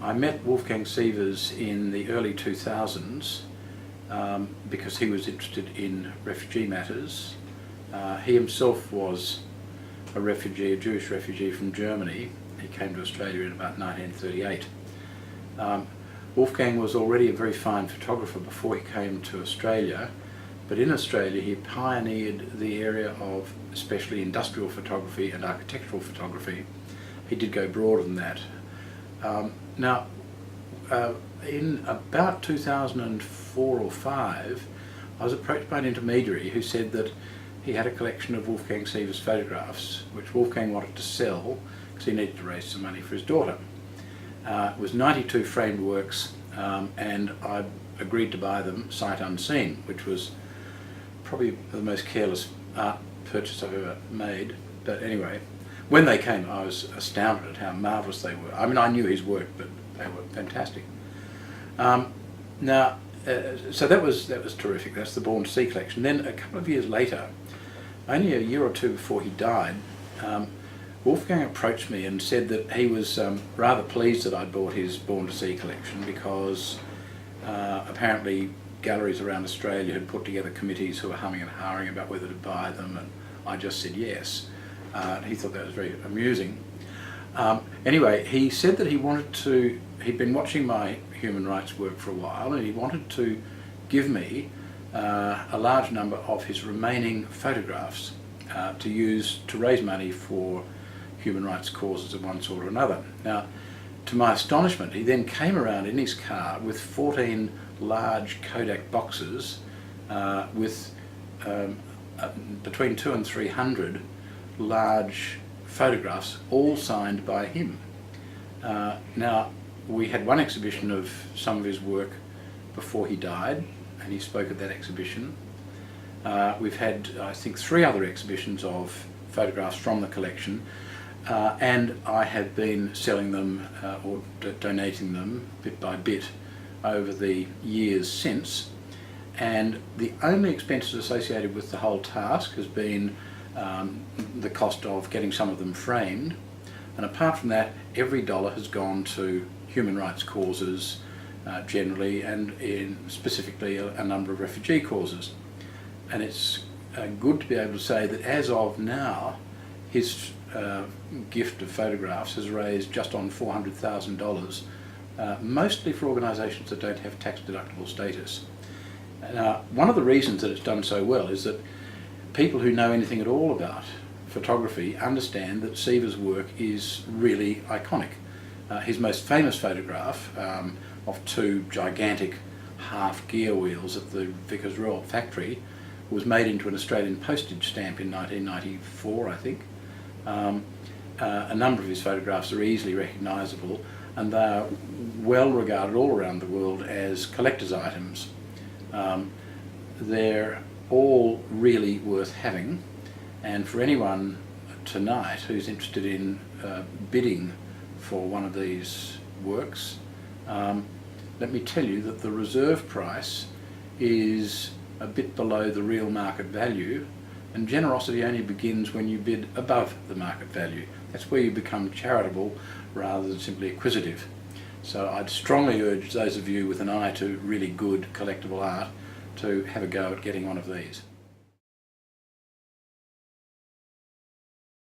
I met Wolfgang Sievers in the early 2000s because he was interested in refugee matters. He himself was a refugee, a Jewish refugee from Germany. He came to Australia in about 1938. Wolfgang was already a very fine photographer before he came to Australia, but in Australia he pioneered the area of especially industrial photography and architectural photography. He did go broader than that. In about 2004 or 5, I was approached by an intermediary who said that he had a collection of Wolfgang Sievers photographs which Wolfgang wanted to sell because he needed to raise some money for his daughter. It was 92 framed works, and I agreed to buy them sight unseen, which was probably the most careless art purchase I've ever made. But anyway, when they came I was astounded at how marvellous they were. I mean, I knew his work, but they were fantastic. So that was terrific. That's the Born to See collection. Then a couple of years later, only a year or two before he died, Wolfgang approached me and said that he was rather pleased that I'd bought his Born to See collection because apparently galleries around Australia had put together committees who were humming and hawing about whether to buy them, and I just said yes. He thought that was very amusing. Anyway, he said that he'd been watching my human rights work for a while, and he wanted to give me a large number of his remaining photographs to use to raise money for human rights causes of one sort or another. Now, to my astonishment, he then came around in his car with 14 large Kodak boxes with between 200 and 300 large photographs, all signed by him. Now, we had one exhibition of some of his work before he died, and he spoke at that exhibition. We've had, I think, 3 other exhibitions of photographs from the collection, and I have been selling them or donating them bit by bit over the years since. And the only expenses associated with the whole task has been the cost of getting some of them framed, and apart from that, every dollar has gone to human rights causes generally, and specifically a number of refugee causes. And it's good to be able to say that as of now, his gift of photographs has raised just on $400,000, mostly for organisations that don't have tax deductible status. Now, one of the reasons that it's done so well is that people who know anything at all about photography understand that Sievers' work is really iconic. His most famous photograph of 2 gigantic half gear wheels at the Vickers Royal factory was made into an Australian postage stamp in 1994, I think. A number of his photographs are easily recognisable, and they are well regarded all around the world as collector's items. They're all really worth having, and for anyone tonight who's interested in bidding for one of these works, let me tell you that the reserve price is a bit below the real market value, and generosity only begins when you bid above the market value. That's where you become charitable rather than simply acquisitive. So I'd strongly urge those of you with an eye to really good collectible art to have a go at getting one of these.